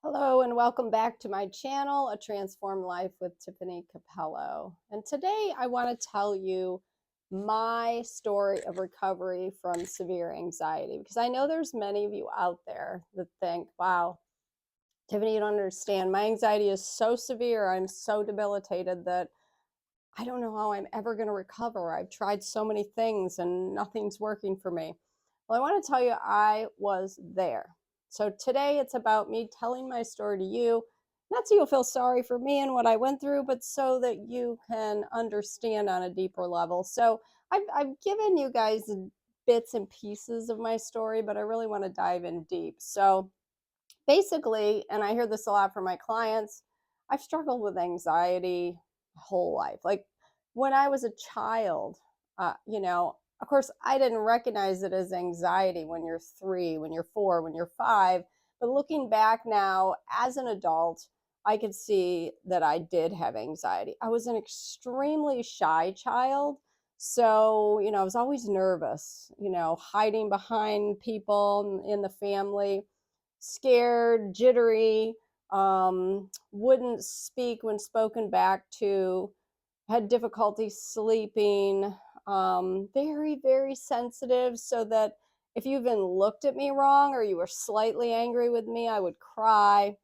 Hello and welcome back to my channel, A Transformed Life with Tiffany Capello. And today I want to tell you my story of recovery from severe anxiety, because I know there's many of you out there that think, wow, Tiffany, you don't understand. My anxiety is so severe. I'm so debilitated that I don't know how I'm ever going to recover. I've tried so many things and nothing's working for me. Well, I want to tell you, I was there. So today it's about me telling my story to you, not so you'll feel sorry for me and what I went through, but so that you can understand on a deeper level. So I've given you guys bits and pieces of my story, but I really want to dive in deep. So basically, and I hear this a lot from my clients, I've struggled with anxiety my whole life. Like when I was a child, of course, I didn't recognize it as anxiety when you're 3, when you're 4, when you're 5. But looking back now as an adult, I could see that I did have anxiety. I was an extremely shy child. So, I was always nervous, hiding behind people in the family, scared, jittery, wouldn't speak when spoken back to, had difficulty sleeping, very, very sensitive, so that if you even looked at me wrong or you were slightly angry with me, I would cry.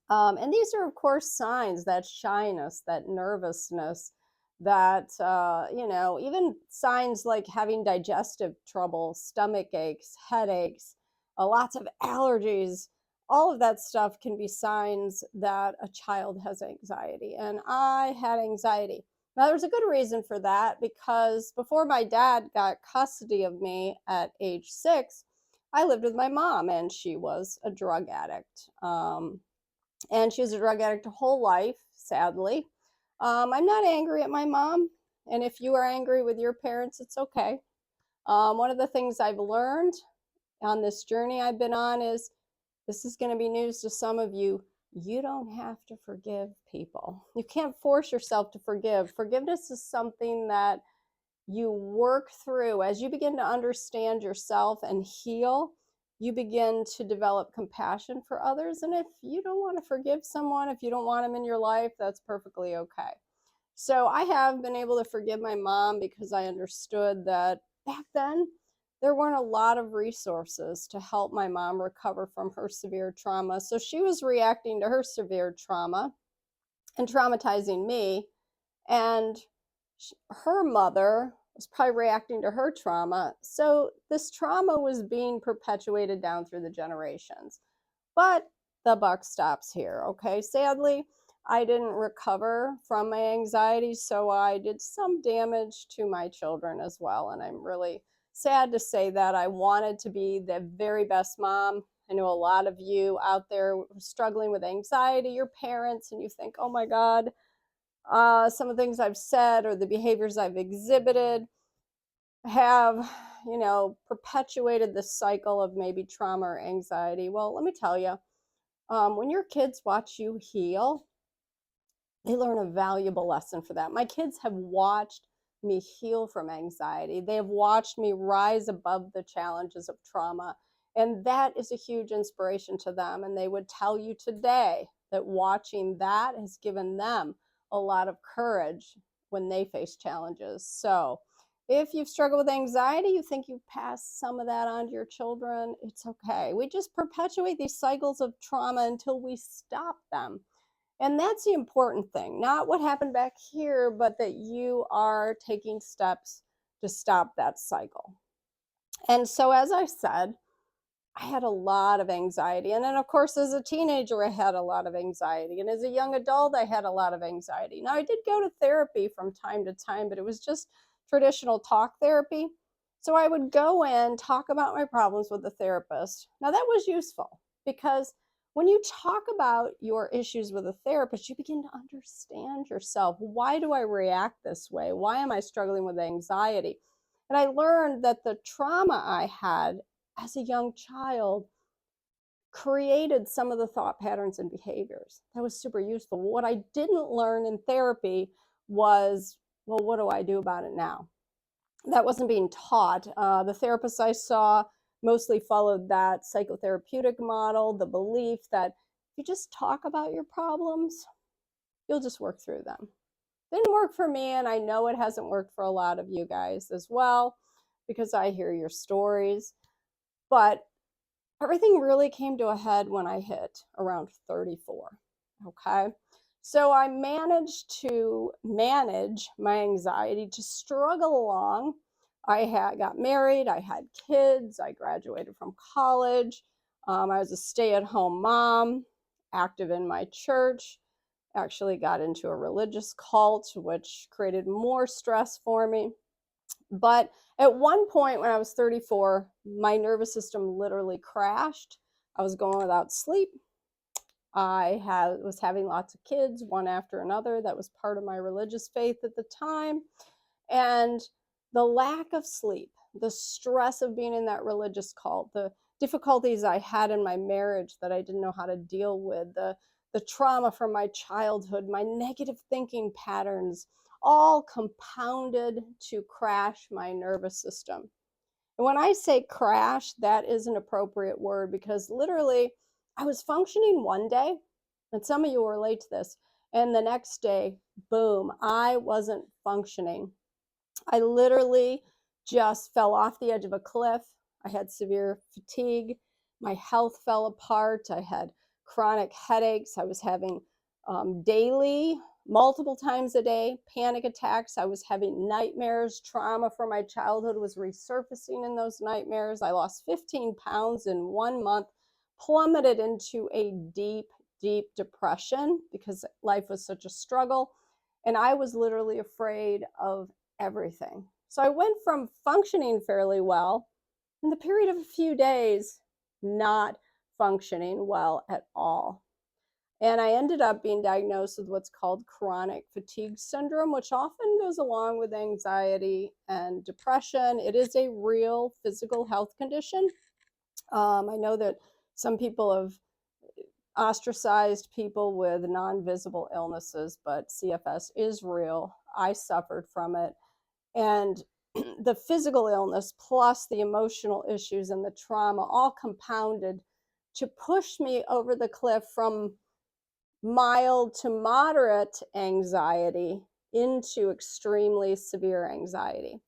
And these are, of course, signs, that shyness, that nervousness, that, even signs like having digestive trouble, stomach aches, headaches, lots of allergies. All of that stuff can be signs that a child has anxiety. And I had anxiety. Now, there's a good reason for that, because before my dad got custody of me at age 6, I lived with my mom, and she was a drug addict. And she was a drug addict her whole life, sadly. I'm not angry at my mom. And if you are angry with your parents, it's okay. One of the things I've learned on this journey I've been on is, this is going to be news to some of you. You don't have to forgive people. You can't force yourself to forgive. Forgiveness is something that you work through as you begin to understand yourself and heal. You begin to develop compassion for others. And if you don't want to forgive someone, if you don't want them in your life, that's perfectly okay. So I have been able to forgive my mom because I understood that back then there weren't a lot of resources to help my mom recover from her severe trauma. So she was reacting to her severe trauma and traumatizing me. And her mother was probably reacting to her trauma. So this trauma was being perpetuated down through the generations. But the buck stops here, okay? Sadly, I didn't recover from my anxiety, so I did some damage to my children as well. And I'm really sad to say that. I wanted to be the very best mom. I know a lot of you out there struggling with anxiety, your parents, and you think, oh my God, some of the things I've said or the behaviors I've exhibited have, perpetuated this cycle of maybe trauma or anxiety. Well, let me tell you, when your kids watch you heal, they learn a valuable lesson for that. My kids have watched me heal from anxiety. They have watched me rise above the challenges of trauma. And that is a huge inspiration to them. And they would tell you today that watching that has given them a lot of courage when they face challenges. So if you've struggled with anxiety, you think you've passed some of that on to your children, it's okay. We just perpetuate these cycles of trauma until we stop them. And that's the important thing, not what happened back here, but that you are taking steps to stop that cycle. And so, as I said, I had a lot of anxiety. And then, of course, as a teenager, I had a lot of anxiety. And as a young adult, I had a lot of anxiety. Now, I did go to therapy from time to time, but it was just traditional talk therapy. So I would go in, talk about my problems with the therapist. Now, that was useful because when you talk about your issues with a therapist, you begin to understand yourself. Why do I react this way? Why am I struggling with anxiety? And I learned that the trauma I had as a young child created some of the thought patterns and behaviors. That was super useful. What I didn't learn in therapy was, well, what do I do about it now? That wasn't being taught. The therapists I saw mostly followed that psychotherapeutic model, the belief that if you just talk about your problems, you'll just work through them. Didn't work for me, and I know it hasn't worked for a lot of you guys as well, because I hear your stories. But everything really came to a head when I hit around 34. Okay. So I managed to manage my anxiety, to struggle along. I got married, I had kids, I graduated from college. I was a stay-at-home mom, active in my church, actually got into a religious cult, which created more stress for me. But at one point when I was 34, my nervous system literally crashed. I was going without sleep. Was having lots of kids, one after another. That was part of my religious faith at the time. And the lack of sleep, the stress of being in that religious cult, the difficulties I had in my marriage that I didn't know how to deal with, the trauma from my childhood, my negative thinking patterns, all compounded to crash my nervous system. And when I say crash, that is an appropriate word, because literally I was functioning one day, and some of you will relate to this, and the next day, boom, I wasn't functioning. I literally just fell off the edge of a cliff. I had severe fatigue. My health fell apart. I had chronic headaches. I was having daily, multiple times a day, panic attacks. I was having nightmares. Trauma from my childhood was resurfacing in those nightmares. I lost 15 pounds in 1 month, plummeted into a deep, deep depression because life was such a struggle. And I was literally afraid of everything. So I went from functioning fairly well in the period of a few days, not functioning well at all. And I ended up being diagnosed with what's called chronic fatigue syndrome, which often goes along with anxiety and depression. It is a real physical health condition. I know that some people have ostracized people with non-visible illnesses, but CFS is real. I suffered from it. And the physical illness plus the emotional issues and the trauma all compounded to push me over the cliff from mild to moderate anxiety into extremely severe anxiety.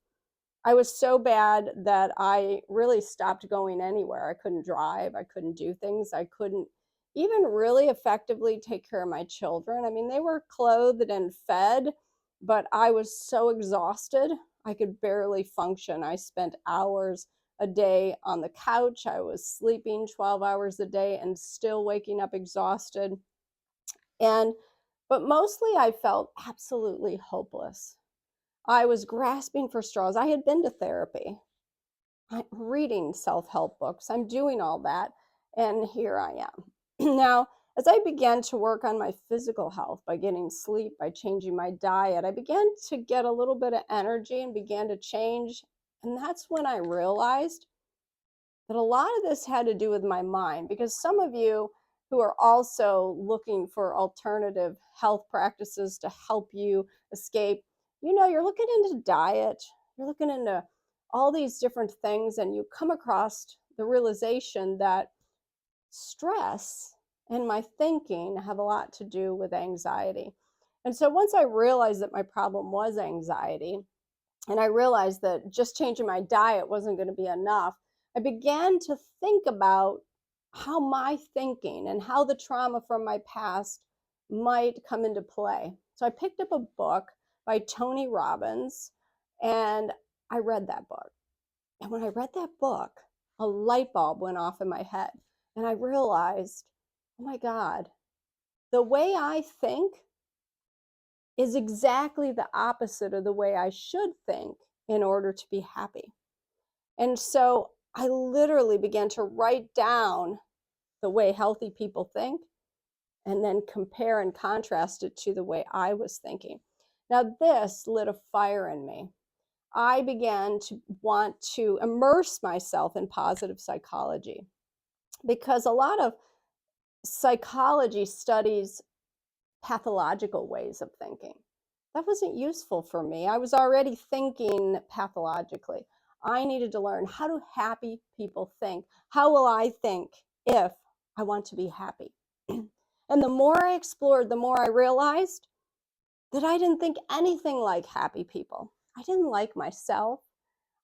I was so bad that I really stopped going anywhere. I couldn't drive. I couldn't do things. I couldn't even really effectively take care of my children. I mean, they were clothed and fed, but I was so exhausted, I could barely function. I spent hours a day on the couch. I was sleeping 12 hours a day and still waking up exhausted. But mostly I felt absolutely hopeless. I was grasping for straws. I had been to therapy. I'm reading self-help books. I'm doing all that. And here I am. Now, as I began to work on my physical health by getting sleep, by changing my diet, I began to get a little bit of energy and began to change. And that's when I realized that a lot of this had to do with my mind, because some of you who are also looking for alternative health practices to help you escape, you're looking into diet, you're looking into all these different things, and you come across the realization that stress and my thinking have a lot to do with anxiety. And so once I realized that my problem was anxiety, and I realized that just changing my diet wasn't going to be enough, I began to think about how my thinking and how the trauma from my past might come into play. So I picked up a book by Tony Robbins, and I read that book. And when I read that book, a light bulb went off in my head. And I realized, oh my God, the way I think is exactly the opposite of the way I should think in order to be happy. And so I literally began to write down the way healthy people think and then compare and contrast it to the way I was thinking. Now, this lit a fire in me. I began to want to immerse myself in positive psychology, because a lot of psychology studies pathological ways of thinking. That wasn't useful for me. I was already thinking pathologically. I needed to learn, how do happy people think? How will I think if I want to be happy? And the more I explored, the more I realized that I didn't think anything like happy people. I didn't like myself.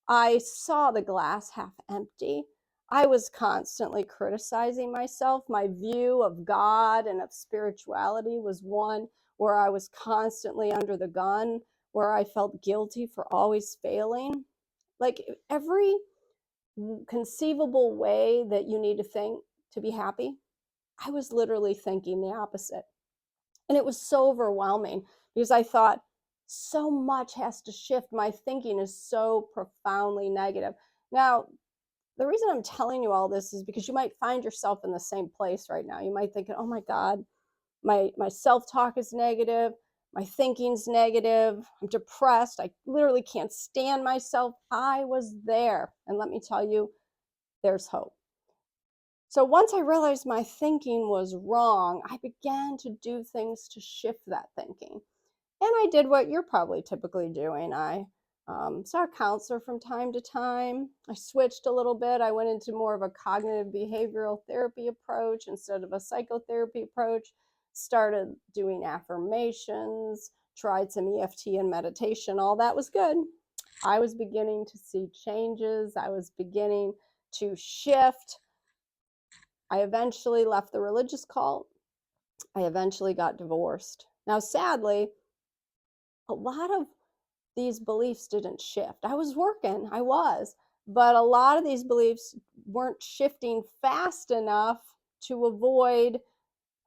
I saw the glass half empty. I was constantly criticizing myself. My view of God and of spirituality was one where I was constantly under the gun, where I felt guilty for always failing. Like every conceivable way that you need to think to be happy, I was literally thinking the opposite. And it was so overwhelming because I thought so much has to shift. My thinking is so profoundly negative. Now, the reason I'm telling you all this is because you might find yourself in the same place right now. You might think, oh my God, my self-talk is negative. My thinking's negative. I'm depressed. I literally can't stand myself. I was there. And let me tell you, there's hope. So once I realized my thinking was wrong, I began to do things to shift that thinking. And I did what you're probably typically doing. I saw a counselor from time to time. I switched a little bit. I went into more of a cognitive behavioral therapy approach instead of a psychotherapy approach. Started doing affirmations, tried some EFT and meditation. All that was good. I was beginning to see changes. I was beginning to shift. I eventually left the religious cult. I eventually got divorced. Now, sadly, a lot of these beliefs didn't shift. I was working, but a lot of these beliefs weren't shifting fast enough to avoid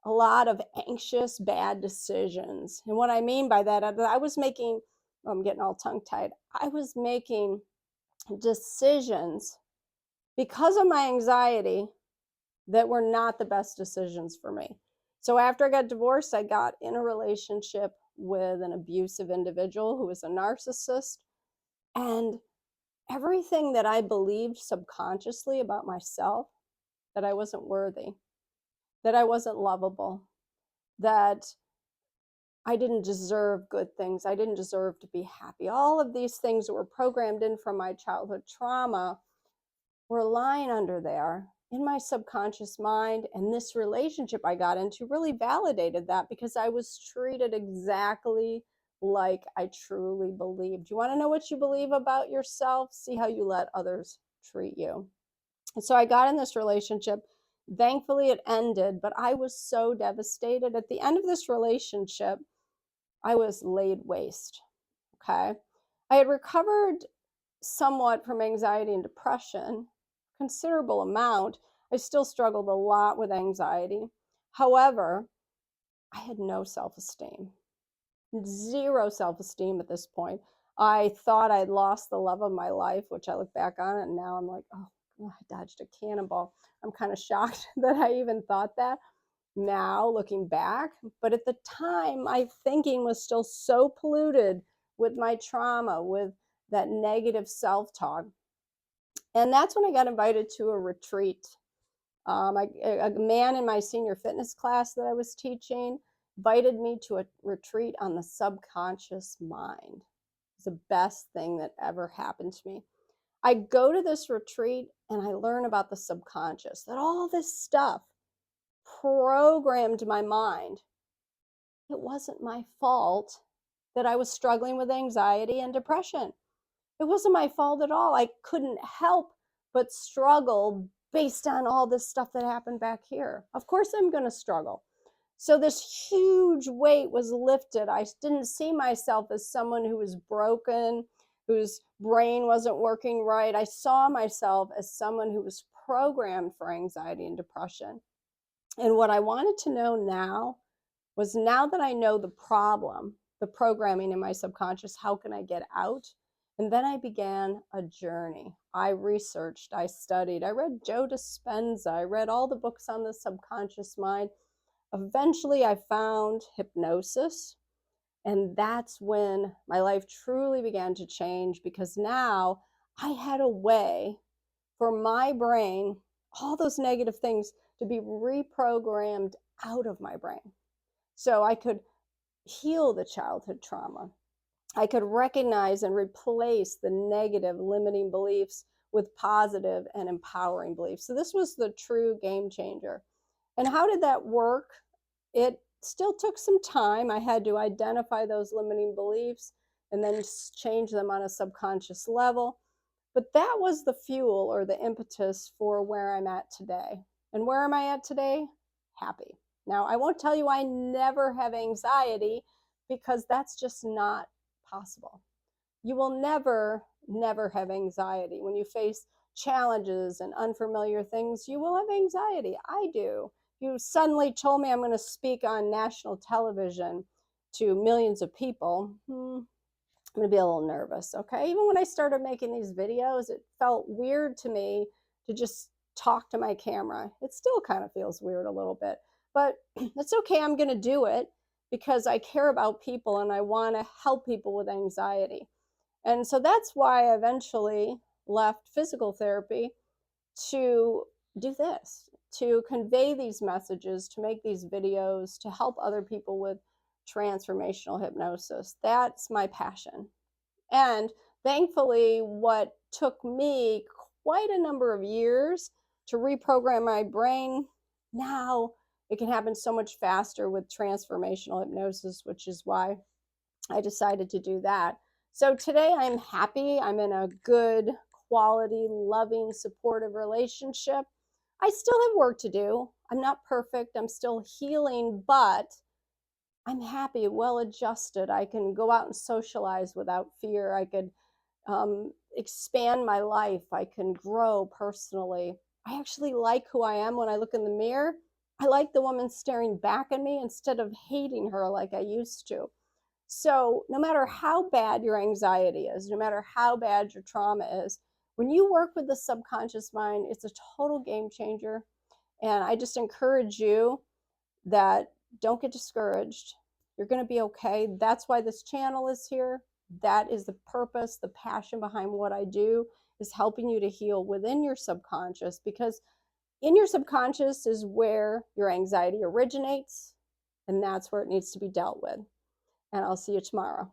a lot of anxious, bad decisions. And what I mean by that, I was making, I'm getting all tongue tied, I was making decisions because of my anxiety that were not the best decisions for me. So after I got divorced, I got in a relationship with an abusive individual who was a narcissist. And everything that I believed subconsciously about myself, that I wasn't worthy, that I wasn't lovable, that I didn't deserve good things, I didn't deserve to be happy. All of these things that were programmed in from my childhood trauma were lying under there in my subconscious mind. And this relationship I got into really validated that because I was treated exactly like I truly believed. You want to know what you believe about yourself? See how you let others treat you. And so I got in this relationship. Thankfully, it ended, but I was so devastated. At the end of this relationship, I was laid waste. Okay. I had recovered somewhat from anxiety and depression, considerable amount. I still struggled a lot with anxiety. However, I had no self-esteem, zero self-esteem at this point. I thought I'd lost the love of my life, which I look back on it and now I'm like, oh, I dodged a cannonball. I'm kind of shocked that I even thought that now looking back. But at the time, my thinking was still so polluted with my trauma, with that negative self-talk. And that's when I got invited to a retreat. A man in my senior fitness class that I was teaching invited me to a retreat on the subconscious mind. It's the best thing that ever happened to me. I go to this retreat and I learn about the subconscious, that all this stuff programmed my mind. It wasn't my fault that I was struggling with anxiety and depression. It wasn't my fault at all. I couldn't help but struggle based on all this stuff that happened back here. Of course, I'm going to struggle. So this huge weight was lifted. I didn't see myself as someone who was broken, whose brain wasn't working right. I saw myself as someone who was programmed for anxiety and depression. And what I wanted to know now was, now that I know the problem, the programming in my subconscious, how can I get out? And then I began a journey. I researched, I studied, I read Joe Dispenza, I read all the books on the subconscious mind. Eventually, I found hypnosis. And that's when my life truly began to change, because now I had a way for my brain, all those negative things, to be reprogrammed out of my brain. So I could heal the childhood trauma. I could recognize and replace the negative limiting beliefs with positive and empowering beliefs. So this was the true game changer. And how did that work? it still took some time. I had to identify those limiting beliefs and then change them on a subconscious level. But that was the fuel or the impetus for where I'm at today. And where am I at today? Happy. Now, I won't tell you I never have anxiety because that's just not possible. You will never have anxiety. When you face challenges and unfamiliar things, you will have anxiety. I do. You suddenly told me I'm going to speak on national television to millions of people. I'm going to be a little nervous, okay? Even when I started making these videos, it felt weird to me to just talk to my camera. It still kind of feels weird a little bit, but it's okay. I'm going to do it because I care about people and I want to help people with anxiety. And so that's why I eventually left physical therapy to do this, to convey these messages, to make these videos, to help other people with transformational hypnosis. That's my passion. And thankfully, what took me quite a number of years to reprogram my brain, now it can happen so much faster with transformational hypnosis, which is why I decided to do that. So today I'm happy. I'm in a good, quality, loving, supportive relationship. I still have work to do. I'm not perfect. I'm still healing, but I'm happy, well adjusted. I can go out and socialize without fear. I could expand my life. I can grow personally. I actually like who I am when I look in the mirror. I like the woman staring back at me instead of hating her like I used to. So no matter how bad your anxiety is, no matter how bad your trauma is, when you work with the subconscious mind, it's a total game changer. And I just encourage you that don't get discouraged. You're going to be okay. That's why this channel is here. That is the purpose, the passion behind what I do, is helping you to heal within your subconscious, because in your subconscious is where your anxiety originates, and that's where it needs to be dealt with. And I'll see you tomorrow.